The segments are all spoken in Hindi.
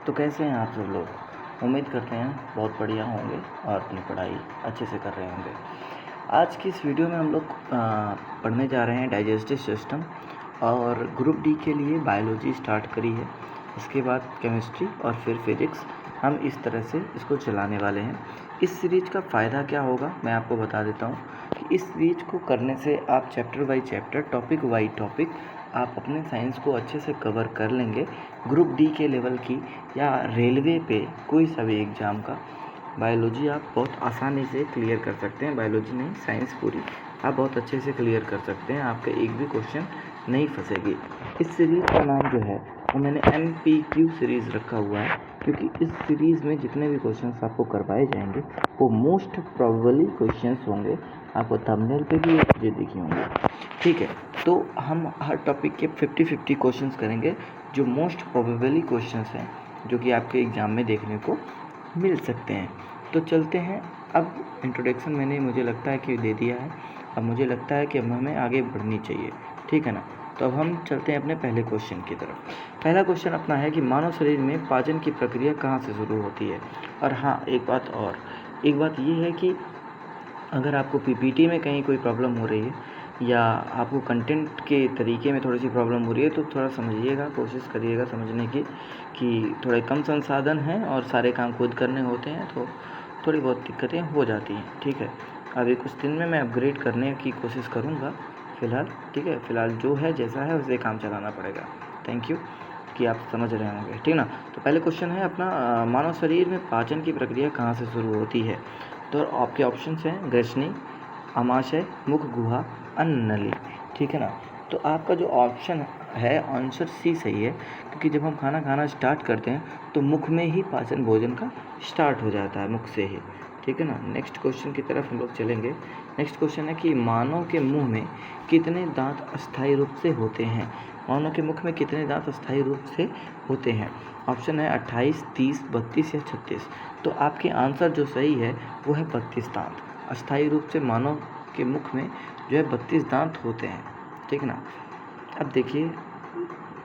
तो कैसे हैं आप सब लोग। उम्मीद करते हैं बहुत बढ़िया होंगे और अपनी पढ़ाई अच्छे से कर रहे होंगे। आज की इस वीडियो में हम लोग पढ़ने जा रहे हैं डाइजेस्टिव सिस्टम और ग्रुप डी के लिए बायोलॉजी स्टार्ट करी है, इसके बाद केमिस्ट्री और फिर फिजिक्स। हम इस तरह से इसको चलाने वाले हैं। इस सीरीज का फ़ायदा क्या होगा मैं आपको बता देता हूँ कि इस सीरीज को करने से आप chapter by chapter, topic by topic आप अपने साइंस को अच्छे से कवर कर लेंगे। ग्रुप डी के लेवल की या रेलवे पे कोई सा भी एग्ज़ाम का बायोलॉजी आप बहुत आसानी से क्लियर कर सकते हैं। बायोलॉजी नहीं, साइंस पूरी आप बहुत अच्छे से क्लियर कर सकते हैं। आपका एक भी क्वेश्चन नहीं फंसेगी। इस सीरीज़ का नाम जो है वो मैंने MPQ सीरीज़ रखा हुआ है, क्योंकि इस सीरीज़ में जितने भी क्वेश्चंस आपको करवाए जाएंगे वो मोस्ट प्रोबेबली क्वेश्चंस होंगे। आपको थंबनेल पे भी ये चीज़ें दिखी होंगी, ठीक है। तो हम हर टॉपिक के 50-50 क्वेश्चंस करेंगे, जो मोस्ट प्रोबेबली क्वेश्चंस हैं जो कि आपके एग्ज़ाम में देखने को मिल सकते हैं। तो चलते हैं। अब इंट्रोडक्शन मैंने मुझे लगता है कि दे दिया है। अब मुझे लगता है कि अब हमें आगे बढ़नी चाहिए, ठीक है ना। तो अब हम चलते हैं अपने पहले क्वेश्चन की तरफ। पहला क्वेश्चन अपना है कि मानव शरीर में पाचन की प्रक्रिया कहाँ से शुरू होती है। और हाँ, एक बात ये है कि अगर आपको PPT में कहीं कोई प्रॉब्लम हो रही है या आपको कंटेंट के तरीके में थोड़ी सी प्रॉब्लम हो रही है तो थोड़ा समझिएगा, कोशिश करिएगा समझने की कि थोड़े कम संसाधन हैं और सारे काम खुद करने होते हैं तो थोड़ी बहुत दिक्कतें हो जाती हैं, ठीक है। अभी कुछ दिन में मैं अपग्रेड करने की कोशिश करूँगा फ़िलहाल, ठीक है। फ़िलहाल जो है जैसा है वैसे काम चलाना पड़ेगा। थैंक यू कि आप समझ रहे होंगे, ठीक ना। तो पहले क्वेश्चन है अपना, मानव शरीर में पाचन की प्रक्रिया कहाँ से शुरू होती है। तो आपके ऑप्शंस हैं ग्रसनी, आमाशय, मुख गुहा, अन्न नली, ठीक है ना। तो आपका जो ऑप्शन है आंसर सी सही है, क्योंकि जब हम खाना खाना स्टार्ट करते हैं तो मुख में ही पाचन भोजन का स्टार्ट हो जाता है, मुख से ही, ठीक है ना। नेक्स्ट क्वेश्चन की तरफ हम लोग चलेंगे। नेक्स्ट क्वेश्चन है कि मानव के मुंह में कितने दांत अस्थायी रूप से होते हैं। मानव के मुख में कितने दांत अस्थायी रूप से होते हैं। ऑप्शन है 28, 30, 32 या 36। तो आपके आंसर जो सही है वो है 32 दांत। अस्थायी रूप से मानव के मुख में जो है 32 दांत होते हैं, ठीक है ना। अब देखिए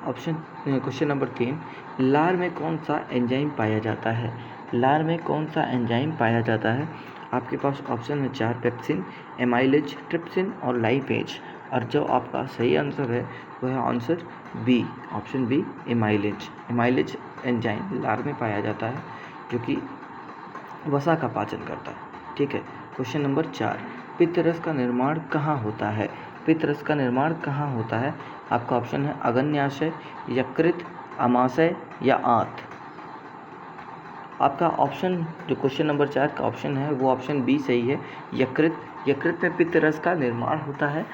क्वेश्चन नंबर 3, लार में कौन सा एंजाइम पाया जाता है। लार में कौन सा एंजाइम पाया जाता है। आपके पास ऑप्शन है 4, पेप्सिन, एमाइलेज, ट्रिप्सिन और लाइपेज। और जो आपका सही आंसर है वह है answer B, option B, amylase. Amylase enzyme लार में पाया जाता है जो कि वसा का पाचन करता है, ठीक है। क्वेश्चन नंबर 4, पित्तरस का निर्माण कहाँ होता है। पित्तरस का निर्माण कहाँ होता है। आपका ऑप्शन है अग्न्याशय, यकृत, आमाशय या आंत। आपका ऑप्शन जो क्वेश्चन नंबर 4 का ऑप्शन है वो ऑप्शन बी सही है, यकृत। यकृत में पित्तरस का निर्माण होता है।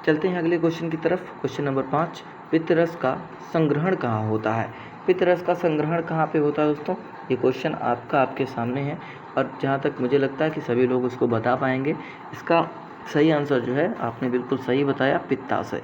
चलते हैं अगले क्वेश्चन की तरफ। क्वेश्चन नंबर 5, पित्तरस का संग्रहण कहाँ होता है। पित्तरस का संग्रहण कहाँ पे होता है दोस्तों। ये क्वेश्चन आपके सामने है और जहाँ तक मुझे लगता है कि सभी लोग उसको बता पाएंगे। इसका सही आंसर जो है आपने बिल्कुल सही बताया, पित्ताशय,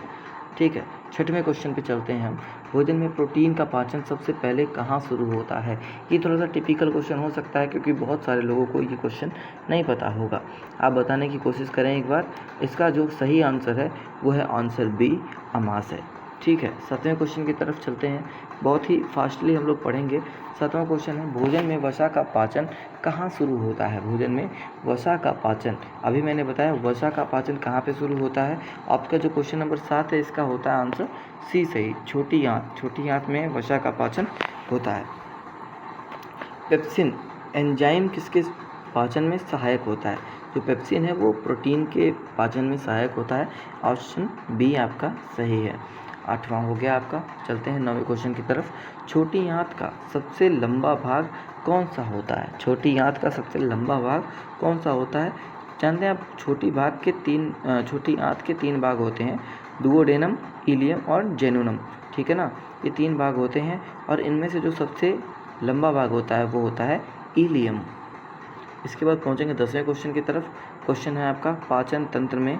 ठीक है। छठवें क्वेश्चन पे चलते हैं हम। भोजन में प्रोटीन का पाचन सबसे पहले कहाँ शुरू होता है। ये थोड़ा सा टिपिकल क्वेश्चन हो सकता है क्योंकि बहुत सारे लोगों को ये क्वेश्चन नहीं पता होगा। आप बताने की कोशिश करें एक बार। इसका जो सही आंसर है वो है आंसर बी, आमाशय, ठीक है। 7वें क्वेश्चन की तरफ चलते हैं। बहुत ही फास्टली हम लोग पढ़ेंगे। 7वां क्वेश्चन है, भोजन में वसा का पाचन कहाँ शुरू होता है। भोजन में वसा का पाचन, अभी मैंने बताया वसा का पाचन कहाँ पे शुरू होता है। आपका जो क्वेश्चन नंबर 7 है इसका होता है आंसर सी सही, छोटी आंत। छोटी आंत में वसा का पाचन होता है। पेप्सिन एंजाइम किसके पाचन में सहायक होता है। जो पेप्सिन है वो प्रोटीन के पाचन में सहायक होता है। ऑप्शन बी आपका सही है। 8वां हो गया आपका। चलते हैं 9वें क्वेश्चन की तरफ। छोटी आंत का सबसे लंबा भाग कौन सा होता है। छोटी आंत का सबसे लंबा भाग कौन सा होता है। जानते हैं आप छोटी आंत के 3 भाग होते हैं, डुओडेनम, इलियम और जेनुनम, ठीक है ना। ये 3 भाग होते हैं और इनमें से जो सबसे लंबा भाग होता है वो होता है इलियम। इसके बाद पहुंचेंगे 10वें क्वेश्चन की तरफ। क्वेश्चन है आपका, पाचन तंत्र में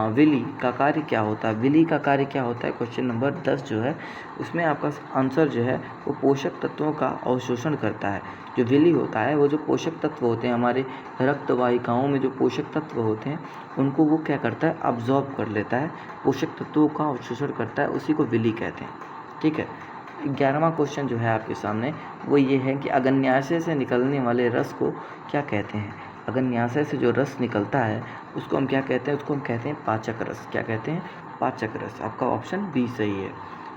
विली का कार्य क्या होता है। विली का कार्य क्या होता है। क्वेश्चन नंबर 10 जो है उसमें आपका आंसर जो है वो पोषक तत्वों का अवशोषण करता है। जो विली होता है वो जो पोषक तत्व होते हैं हमारे रक्त वाहिकाओं में, जो पोषक तत्व होते हैं उनको वो क्या करता है, अब्जॉर्ब कर लेता है, पोषक तत्वों का अवशोषण करता है, उसी को विली कहते हैं, ठीक है। 11वां क्वेश्चन जो है आपके सामने वो ये है कि अग्न्याशय से निकलने वाले रस को क्या कहते हैं। अग्न्याशय से जो रस निकलता है उसको हम क्या कहते हैं, उसको हम कहते हैं पाचक रस। क्या कहते हैं, पाचक रस। आपका ऑप्शन बी सही है।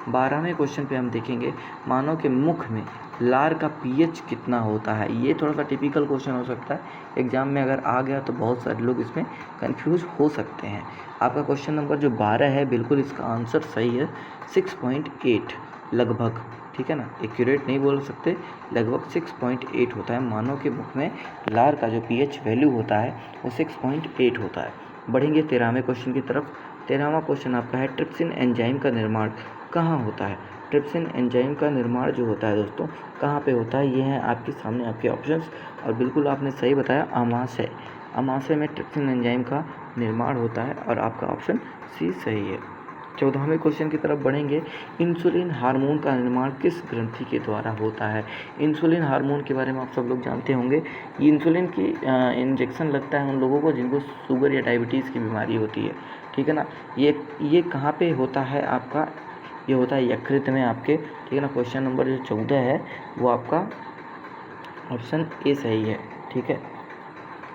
12वें क्वेश्चन पे हम देखेंगे मानव के मुख में लार का पीएच कितना होता है। ये थोड़ा सा टिपिकल क्वेश्चन हो सकता है, एग्जाम में अगर आ गया तो बहुत सारे लोग इसमें कंफ्यूज हो सकते हैं। आपका क्वेश्चन नंबर जो 12 है बिल्कुल इसका आंसर सही है, 6.8 लगभग, ठीक है ना, एक्यूरेट नहीं बोल सकते, लगभग 6.8 होता है। मानव के मुख में लार का जो पीएच वैल्यू होता है वो 6.8 होता है। बढ़ेंगे 13वें क्वेश्चन की तरफ। 13वां क्वेश्चन आपका है ट्रिप्सिन एंजाइम का निर्माण कहाँ होता है। ट्रिप्सिन एंजाइम का निर्माण जो होता है दोस्तों कहाँ पे होता है, ये हैं आपके सामने आपके ऑप्शंस, और बिल्कुल आपने सही बताया, आमाशय। आमाशय में ट्रिप्सिन एंजाइम का निर्माण होता है और आपका ऑप्शन सी सही है। 14वें क्वेश्चन की तरफ बढ़ेंगे। इंसुलिन हार्मोन का निर्माण किस ग्रंथि के द्वारा होता है। इंसुलिन हार्मोन के बारे में आप सब लोग जानते होंगे। इंसुलिन की इंजेक्शन लगता है उन लोगों को जिनको शुगर या डायबिटीज़ की बीमारी होती है, ठीक है ना। ये कहाँ पे होता है आपका, ये होता है यकृत में आपके, ठीक है ना। क्वेश्चन नंबर जो 14 है वो आपका ऑप्शन ए सही है, ठीक है।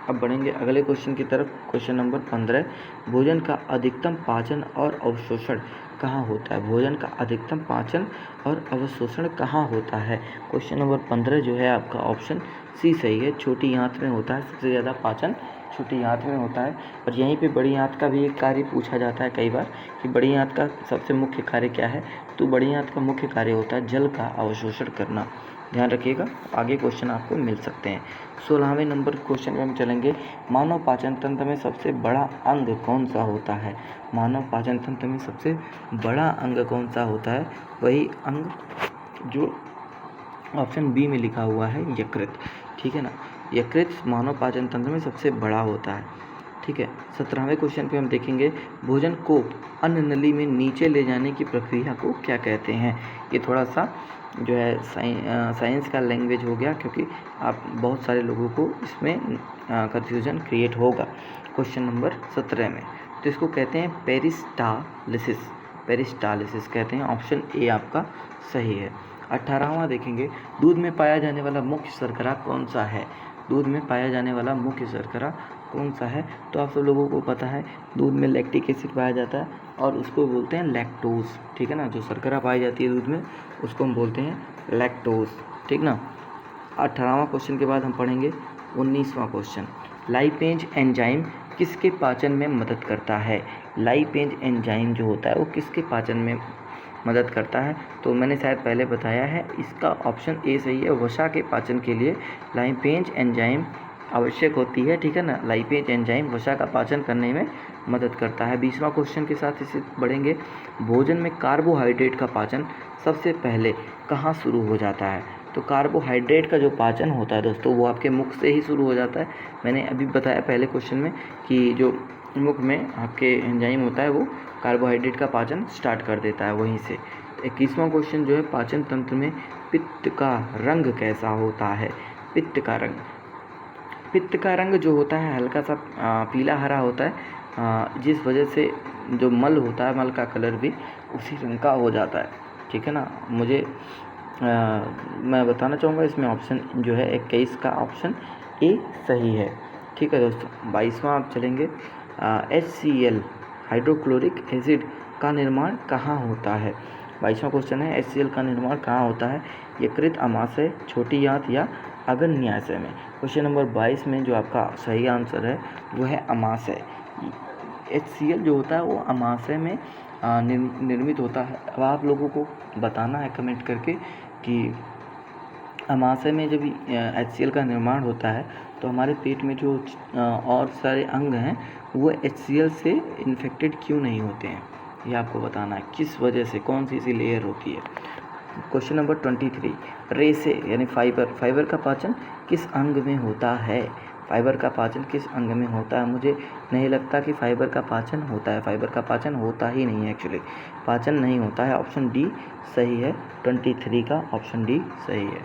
अब बढ़ेंगे अगले क्वेश्चन की तरफ। क्वेश्चन नंबर 15, भोजन का अधिकतम पाचन और अवशोषण कहाँ होता है। भोजन का अधिकतम पाचन और अवशोषण कहाँ होता है। क्वेश्चन नंबर 15 जो है आपका ऑप्शन सी सही है, छोटी आंत में होता है। सबसे ज़्यादा पाचन छोटी आंत में होता है। और यहीं पे बड़ी आंत का भी एक कार्य पूछा जाता है कई बार कि बड़ी आंत का सबसे मुख्य कार्य क्या है, तो बड़ी आंत का मुख्य कार्य होता है जल का अवशोषण करना। ध्यान रखिएगा, आगे क्वेश्चन आपको मिल सकते हैं। 16वें नंबर क्वेश्चन में हम चलेंगे। मानव पाचन तंत्र में सबसे बड़ा अंग कौन सा होता है। मानव पाचन तंत्र में सबसे बड़ा अंग कौन सा होता है, वही अंग जो ऑप्शन बी में लिखा हुआ है, यकृत, ठीक है ना। यकृत मानव पाचन तंत्र में सबसे बड़ा होता है, ठीक है। 17वें क्वेश्चन पे हम देखेंगे भोजन को अन्न नली में नीचे ले जाने की प्रक्रिया को क्या कहते हैं। ये थोड़ा सा जो है साइंस का लैंग्वेज हो गया, क्योंकि आप बहुत सारे लोगों को इसमें कन्फ्यूजन क्रिएट होगा। क्वेश्चन नंबर 17 में तो इसको कहते हैं पेरिस्टालिसिस, पेरिस्टालिसिस कहते हैं। ऑप्शन ए आपका सही है। 18वां देखेंगे, दूध में पाया जाने वाला मुख्य शर्करा कौन सा है। दूध में पाया जाने वाला मुख्य शर्करा कौन सा है, तो आप सब लोगों को पता है दूध में लैक्टिक एसिड पाया जाता है और उसको बोलते हैं लैक्टोज, ठीक है ना। जो शर्करा पाई जाती है दूध में उसको हम बोलते हैं लैक्टोज, ठीक ना। 18वां क्वेश्चन के बाद हम पढ़ेंगे 19वां क्वेश्चन, लाइपेज एंजाइम किसके पाचन में मदद करता है। लाइपेज एंजाइम जो होता है वो किसके पाचन में मदद करता है, तो मैंने शायद पहले बताया है, इसका ऑप्शन ए सही है। वसा के पाचन के लिए लाइपेज एंजाइम आवश्यक होती है, ठीक है ना। लाइपेज एंजाइम वसा का पाचन करने में मदद करता है। 20वां क्वेश्चन के साथ इसे बढ़ेंगे। भोजन में कार्बोहाइड्रेट का पाचन सबसे पहले कहाँ शुरू हो जाता है, तो कार्बोहाइड्रेट का जो पाचन होता है दोस्तों वो आपके मुख से ही शुरू हो जाता है। मैंने अभी बताया पहले क्वेश्चन में कि जो मुख में आपके एंजाइम होता है वो कार्बोहाइड्रेट का पाचन स्टार्ट कर देता है वहीं से। 21वां क्वेश्चन जो है, पाचन तंत्र में पित्त का रंग कैसा होता है। पित्त का रंग, पित्त का रंग जो होता है हल्का सा पीला हरा होता है, जिस वजह से जो मल होता है मल का कलर भी उसी रंग का हो जाता है, ठीक है ना। मुझे मैं बताना चाहूँगा इसमें ऑप्शन जो है 21 का ऑप्शन ए सही है, ठीक है दोस्तों। 22वां आप चलेंगे। HCl हाइड्रोक्लोरिक एसिड का निर्माण कहाँ होता है। 22वां क्वेश्चन है, HCl का निर्माण कहाँ होता है। यकृत, अमाशय, छोटी आंत या अग्न्याशय में। क्वेश्चन नंबर 22 में जो आपका सही आंसर है वो है अमाशय। HCl जो होता है वो अमाशय में निर्मित होता है। अब आप लोगों को बताना है कमेंट करके कि अमाशय में जब HCl का निर्माण होता है तो हमारे पेट में जो और सारे अंग हैं वो HCl से इन्फेक्टेड क्यों नहीं होते हैं, ये आपको बताना है। किस वजह से, कौन सी ऐसी लेयर होती है। क्वेश्चन नंबर 23, रेसे यानी फाइबर, फाइबर का पाचन किस अंग में होता है। फाइबर का पाचन किस अंग में होता है। मुझे नहीं लगता कि फाइबर का पाचन होता है, फाइबर का पाचन होता ही नहीं है, एक्चुअली पाचन नहीं होता है। ऑप्शन डी सही है, 23 का ऑप्शन डी सही है,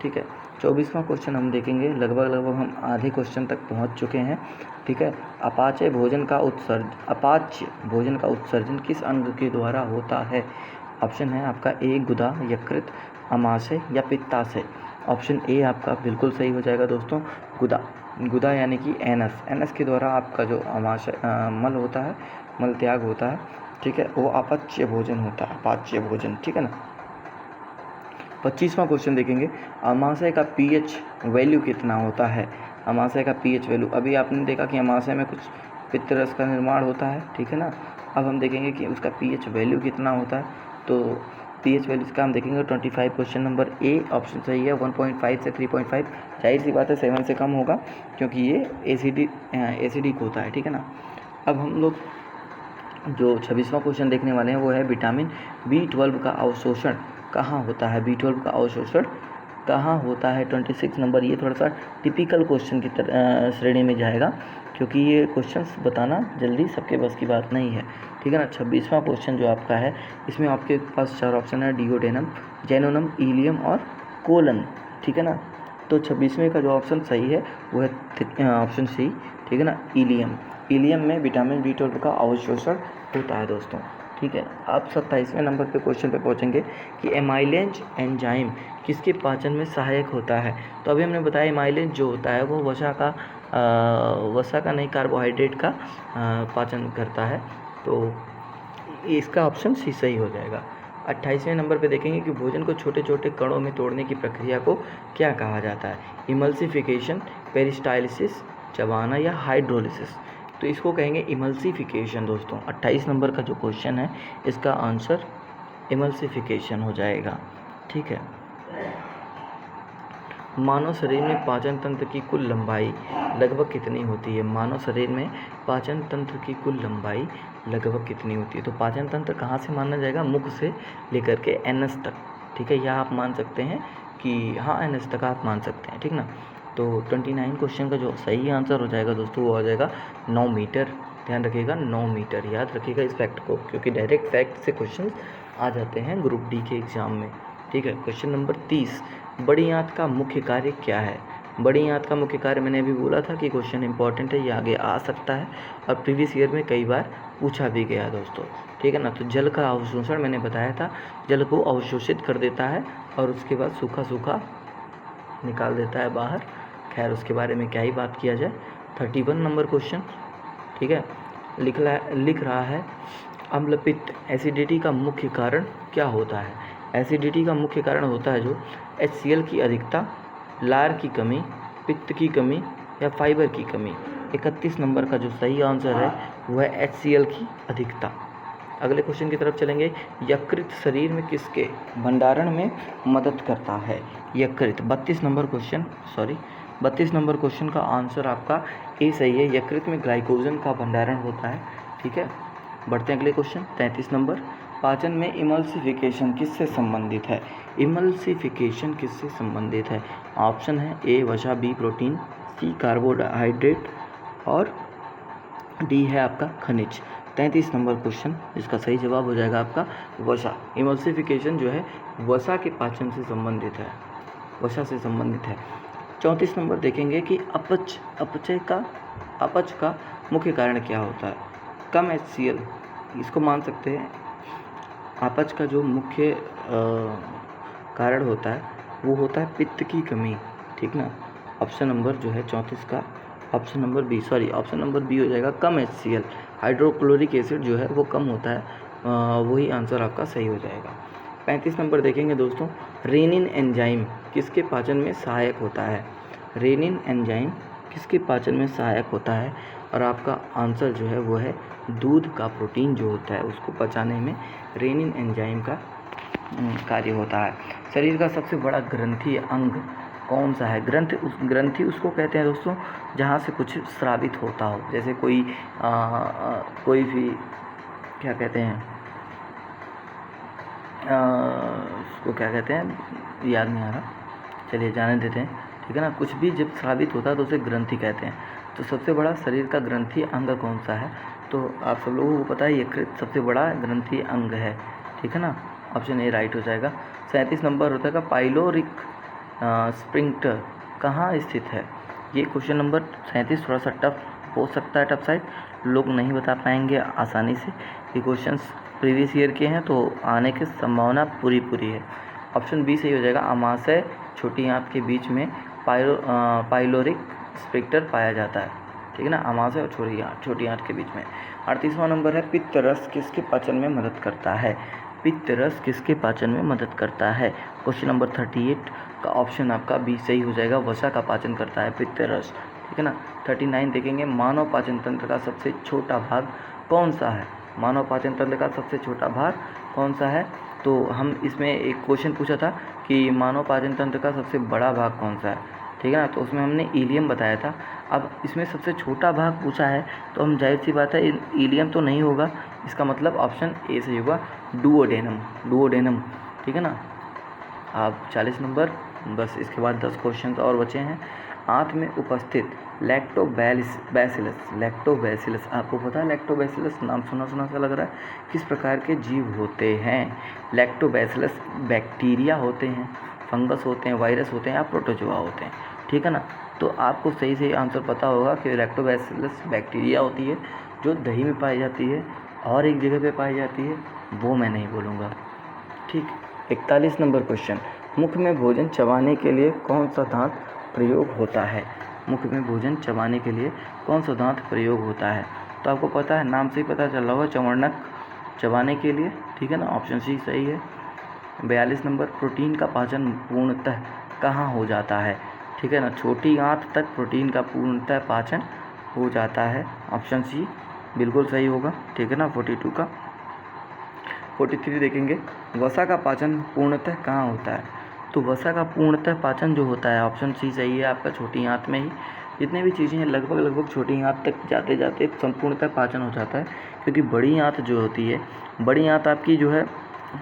ठीक है। 24वां क्वेश्चन हम देखेंगे। लगभग हम आधे क्वेश्चन तक पहुंच चुके हैं, ठीक है। अपाच्य भोजन का उत्सर्जन किस अंग के द्वारा होता है। ऑप्शन है आपका ए गुदा, यकृत, अमाशय या पित्ताशय। ऑप्शन ए आपका बिल्कुल सही हो जाएगा दोस्तों, गुदा। गुदा यानी कि एनस, एनस के द्वारा आपका जो अमाशय मल होता है, मल त्याग होता है, ठीक है, वो अपच्य भोजन होता है, अपाच्य भोजन, ठीक है ना। 25वां क्वेश्चन देखेंगे, अमाशय का पीएच वैल्यू कितना होता है। अमाशय का पीएच वैल्यू, अभी आपने देखा कि अमाशय में कुछ पित्तरस का निर्माण होता है, ठीक है ना। अब हम देखेंगे कि उसका पीएच वैल्यू कितना होता है। तो पीएच वैल्यू इसका हम देखेंगे 25, क्वेश्चन नंबर ए ऑप्शन सही है। 1.5 से 3.5, जाहिर सी बात है 7 से कम होगा क्योंकि ये एसिडिक होता है, ठीक है ना। अब हम लोग जो 26वां क्वेश्चन देखने वाले हैं वो है विटामिन B12 का अवशोषण कहाँ होता है। B12 का अवशोषण कहाँ होता है। 26 नंबर, ये थोड़ा सा टिपिकल क्वेश्चन की श्रेणी में जाएगा क्योंकि ये क्वेश्चंस बताना जल्दी सबके बस की बात नहीं है, ठीक है ना। 26वां क्वेश्चन जो आपका है, इसमें आपके पास 4 ऑप्शन है, डिओडेनम, जेनोनम, इलियम और कोलन, ठीक है ना। तो 26वें का जो ऑप्शन सही है वो है ऑप्शन सी, ठीक है ना, इलियम। इलियम में विटामिन B12 का अवशोषण होता है दोस्तों, ठीक है। आप 27वें नंबर पे क्वेश्चन पे पहुंचेंगे कि एमाइलेज एंजाइम किसके पाचन में सहायक होता है। तो अभी हमने बताया एमाइलेज जो होता है वो वसा का नहीं, कार्बोहाइड्रेट का पाचन करता है। तो इसका ऑप्शन सी सही हो जाएगा। 28वें नंबर पे देखेंगे कि भोजन को छोटे छोटे कणों में तोड़ने की प्रक्रिया को क्या कहा जाता है। इमल्सिफिकेशन, पेरिस्टाइलिसिस, चबाना या हाइड्रोलिसिस। तो इसको कहेंगे इमल्सिफिकेशन दोस्तों। 28 नंबर का जो क्वेश्चन है इसका आंसर इमल्सिफिकेशन हो जाएगा, ठीक है। मानव शरीर में पाचन तंत्र की कुल लंबाई लगभग कितनी होती है। मानव शरीर में पाचन तंत्र की कुल लंबाई लगभग कितनी होती है। तो पाचन तंत्र कहाँ से माना जाएगा, मुख से लेकर के एनस तक, ठीक है। या आप मान सकते हैं कि हाँ, एनस तक आप मान सकते हैं, ठीक ना। तो 29 क्वेश्चन का जो सही आंसर हो जाएगा दोस्तों वो हो जाएगा 9 मीटर। ध्यान रखिएगा 9 मीटर, याद रखिएगा इस फैक्ट को क्योंकि डायरेक्ट फैक्ट से क्वेश्चन आ जाते हैं ग्रुप डी के एग्जाम में, ठीक है। क्वेश्चन नंबर 30, बड़ी आंत का मुख्य कार्य क्या है। बड़ी आंत का मुख्य कार्य, मैंने अभी बोला था कि क्वेश्चन इंपॉर्टेंट है, ये आगे आ सकता है और प्रीवियस ईयर में कई बार पूछा भी गया दोस्तों, ठीक है ना। तो जल का अवशोषण मैंने बताया था, जल को अवशोषित कर देता है और उसके बाद सूखा सूखा निकाल देता है बाहर। खैर उसके बारे में क्या ही बात किया जाए। 31 नंबर क्वेश्चन, ठीक है, लिख रहा है अम्लपित्त एसिडिटी का मुख्य कारण क्या होता है। एसिडिटी का मुख्य कारण होता है जो HCl की अधिकता, लार की कमी, पित्त की कमी या फाइबर की कमी। 31 नंबर का जो सही आंसर है वह है HCl की अधिकता। अगले क्वेश्चन की तरफ चलेंगे, यकृत शरीर में किसके भंडारण में मदद करता है। यकृत 32 नंबर क्वेश्चन का आंसर आपका ए सही है। यकृत में ग्लाइकोजन का भंडारण होता है, ठीक है। बढ़ते हैं अगले क्वेश्चन 33 नंबर, पाचन में इमल्सिफिकेशन किससे संबंधित है। इमल्सिफिकेशन किससे संबंधित है। ऑप्शन है ए वसा, बी प्रोटीन, सी कार्बोहाइड्रेट और डी है आपका खनिज। 33 नंबर क्वेश्चन, जिसका सही जवाब हो जाएगा आपका वसा। इमल्सिफिकेशन जो है वसा के पाचन से संबंधित है, वसा से संबंधित है। 34 नंबर देखेंगे कि अपच का मुख्य कारण क्या होता है। कम HCl, इसको मान सकते हैं अपच का जो मुख्य कारण होता है वो होता है पित्त की कमी, ठीक ना। ऑप्शन नंबर जो है 34 का ऑप्शन नंबर बी हो जाएगा, कम HCl। हाइड्रोक्लोरिक एसिड जो है वो कम होता है, वही आंसर आपका सही हो जाएगा। 35 नंबर देखेंगे दोस्तों, रेनिन एंजाइम किसके पाचन में सहायक होता है। रेनिन एंजाइम किसके पाचन में सहायक होता है और आपका आंसर जो है वो है दूध का प्रोटीन जो होता है उसको पचाने में रेनिन एंजाइम का कार्य होता है। शरीर का सबसे बड़ा ग्रंथि अंग कौन सा है। ग्रंथि उसको कहते हैं दोस्तों जहाँ से कुछ स्रावित होता हो, जैसे कोई भी क्या कहते हैं, उसको क्या कहते हैं याद नहीं आ रहा, चलिए जाने देते हैं, ठीक है ना। कुछ भी जब स्रावित होता है तो उसे ग्रंथि कहते हैं। तो सबसे बड़ा शरीर का ग्रंथि अंग कौन सा है, तो आप सब लोगों को पता है यकृत सबसे बड़ा ग्रंथि अंग है, ठीक है ना। ऑप्शन ए राइट हो जाएगा। 37 नंबर होता है पाइलोरिक स्फिंक्टर कहाँ स्थित है। ये क्वेश्चन नंबर 37 थोड़ा सा टफ हो सकता है, टफ साइड लोग नहीं बता पाएंगे आसानी से। ये क्वेश्चन प्रीवियस ईयर के हैं तो आने की संभावना पूरी है। ऑप्शन बी सही हो जाएगा। अमाशय छोटी आंत के बीच में पाइलोरिक स्पेक्टर पाया जाता है, ठीक है ना, अमाशय और छोटी आंत के बीच में। 38वां नंबर है, पित्त रस किसके पाचन में मदद करता है? पित्त रस किसके पाचन में मदद करता है? क्वेश्चन नंबर 38 का ऑप्शन आपका बी सही हो जाएगा। वसा का पाचन करता है पित्त रस, ठीक है ना। 39 देखेंगे, मानव पाचन तंत्र का सबसे छोटा भाग कौन सा है? मानव पाचन तंत्र का सबसे छोटा भाग कौन सा है? तो हम इसमें एक क्वेश्चन पूछा था कि मानव पाचन तंत्र का सबसे बड़ा भाग कौन सा है, ठीक है ना, तो उसमें हमने इलियम बताया था। अब इसमें सबसे छोटा भाग पूछा है तो हम जाहिर सी बात है इलियम तो नहीं होगा, इसका मतलब ऑप्शन ए सही होगा, डुओडेनम, ठीक है ना। अब 40 नंबर, बस इसके बाद 10 क्वेश्चन और बचे हैं। आंत में उपस्थित लैक्टोबैसिलस, आपको पता है लैक्टोबैसिलस, नाम सुना सा लग रहा है, किस प्रकार के जीव होते हैं? लैक्टोबैसिलस बैक्टीरिया होते हैं, फंगस होते हैं, वायरस होते हैं या प्रोटोजोआ होते हैं, ठीक है ना। तो आपको सही आंसर पता होगा कि लैक्टोबैसिलस बैक्टीरिया होती है जो दही में पाई जाती है, और एक जगह पे पाई जाती है वो मैं नहीं बोलूँगा, ठीक। 41 नंबर क्वेश्चन, मुख में भोजन चबाने के लिए कौन सा दांत प्रयोग होता है? मुख में भोजन चबाने के लिए कौन सा दांत प्रयोग होता है? तो आपको पता है, नाम से ही पता चल रहा होगा, चवर्णक चबाने के लिए, ठीक है ना, ऑप्शन सी सही है। 42 नंबर, प्रोटीन का पाचन पूर्णतः कहाँ हो जाता है? ठीक है ना, छोटी आंत तक प्रोटीन का पूर्णतः पाचन हो जाता है, ऑप्शन सी बिल्कुल सही होगा, ठीक है ना। 42 का 43 देखेंगे, वसा का पाचन पूर्णतः कहाँ होता है? तो वसा का पूर्णतः पाचन जो होता है, ऑप्शन सी सही है आपका, छोटी आंत में ही। जितने भी चीज़ें हैं लगभग छोटी आंत तक जाते जाते संपूर्णतः पाचन हो जाता है, क्योंकि बड़ी आंत जो होती है, बड़ी आंत आपकी जो है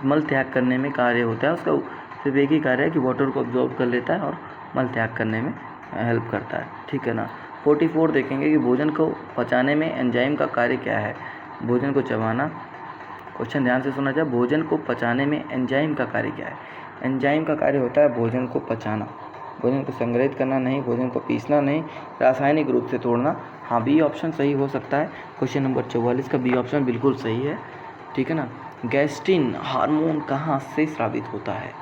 मल त्याग करने में कार्य होता है, उसका सिर्फ एक ही कार्य है कि वाटर को अब्जॉर्ब कर लेता है और मल त्याग करने में हेल्प करता है, ठीक है ना। 44 देखेंगे कि भोजन को पचाने में एंजाइम का कार्य क्या है? भोजन को चबाना, क्वेश्चन ध्यान से सुना जाए, भोजन को पचाने में एंजाइम का कार्य क्या है? एंजाइम का कार्य होता है भोजन को पचाना, भोजन को संग्रहित करना नहीं, भोजन को पीसना नहीं, रासायनिक रूप से तोड़ना। हाँ, बी ऑप्शन सही हो सकता है। क्वेश्चन नंबर 44 का बी ऑप्शन बिल्कुल सही है, ठीक है ना। गैस्ट्रिन हार्मोन कहाँ से स्रावित होता है?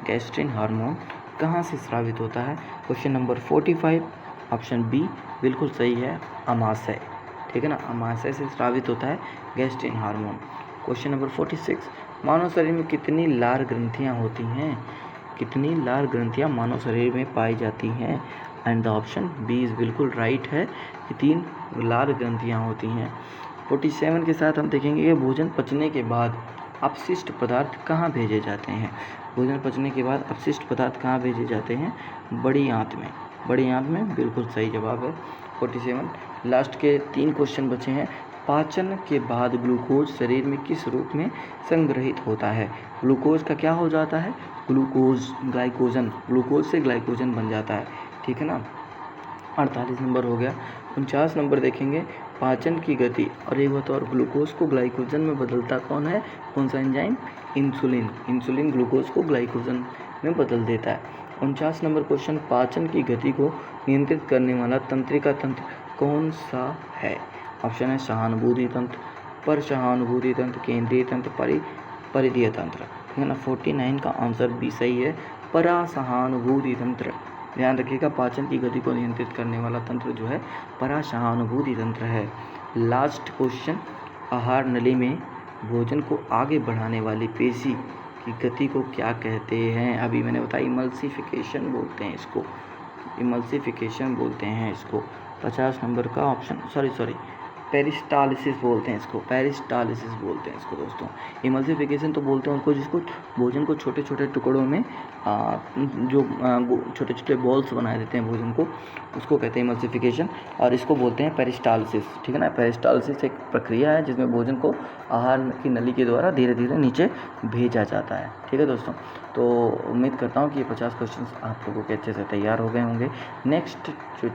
गैस्ट्रिन हार्मोन कहाँ से स्रावित होता है? क्वेश्चन नंबर 45 ऑप्शन बी बिल्कुल सही है, अमाशय, ठीक है ना, अमाशय से स्रावित होता है गैस्ट्रिन हार्मोन। क्वेश्चन नंबर 46, मानव शरीर में कितनी लार ग्रंथियाँ होती हैं? कितनी लार ग्रंथियाँ मानव शरीर में पाई जाती हैं? And the option B is बिल्कुल राइट है कि 3 लार ग्रंथियाँ होती हैं। 47 के साथ हम देखेंगे कि भोजन पचने के बाद अपशिष्ट पदार्थ कहाँ भेजे जाते हैं? भोजन पचने के बाद अपशिष्ट पदार्थ कहाँ भेजे जाते हैं? बड़ी आंत में, बड़ी आंत में, बिल्कुल सही जवाब है 47। लास्ट के 3 क्वेश्चन बचे हैं। पाचन के बाद ग्लूकोज शरीर में किस रूप में संग्रहित होता है? ग्लूकोज का क्या हो जाता है? ग्लाइकोजन, ग्लूकोज से ग्लाइकोजन बन जाता है, ठीक है ना। 48 नंबर हो गया। 49 नंबर देखेंगे, पाचन की गति और एक बात और, ग्लूकोज को ग्लाइकोजन में बदलता कौन है? कौन सा एंजाइम? इंसुलिन। इंसुलिन ग्लूकोज को ग्लाइकोजन में बदल देता है। 49 नंबर क्वेश्चन, पाचन की गति को नियंत्रित करने वाला तंत्रिका तंत्र कौन सा है? ऑप्शन है सहानुभूति तंत्र, परसहानुभूति तंत्र, केंद्रीय तंत्र, परिधीय तंत्र, ठीक है ना। 49 का आंसर बी सही है, परासहानुभूति तंत्र। ध्यान रखिएगा, पाचन की गति को नियंत्रित करने वाला तंत्र जो है परासहानुभूति तंत्र है। लास्ट क्वेश्चन, आहार नली में भोजन को आगे बढ़ाने वाली पेशी की गति को क्या कहते हैं? अभी मैंने बताया इमल्सिफिकेशन बोलते हैं इसको, इमल्सिफिकेशन बोलते हैं इसको। 50 नंबर का ऑप्शन, सॉरी पेरिस्टालिसिस बोलते हैं इसको, पेरिस्टालिसिस बोलते हैं इसको दोस्तों। इमल्सिफिकेशन तो बोलते हैं उनको जिसको भोजन को छोटे छोटे टुकड़ों में जो छोटे छोटे बॉल्स बनाए देते हैं भोजन को, उसको कहते हैं इमल्सिफिकेशन, और इसको बोलते हैं पेरिस्टालिसिस, ठीक है ना। पेरिस्टालिसिस एक प्रक्रिया है जिसमें भोजन को आहार की नली के द्वारा धीरे धीरे नीचे भेजा जाता है, ठीक है दोस्तों। तो उम्मीद करता हूँ कि ये 50 क्वेश्चन आप लोगों के अच्छे से तैयार हो गए होंगे। नेक्स्ट जो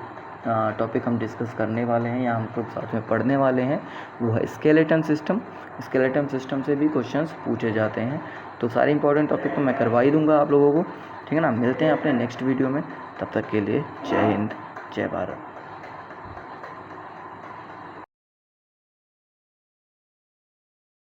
टॉपिक हम डिस्कस करने वाले हैं या हम लोग साथ में पढ़ने वाले हैं वो है स्केलेटन सिस्टम। स्केलेटन सिस्टम से भी क्वेश्चंस पूछे जाते हैं, तो सारे इंपॉर्टेंट टॉपिक को मैं करवा ही दूंगा आप लोगों को, ठीक है ना। मिलते हैं अपने नेक्स्ट वीडियो में, तब तक के लिए जय हिंद, जय भारत।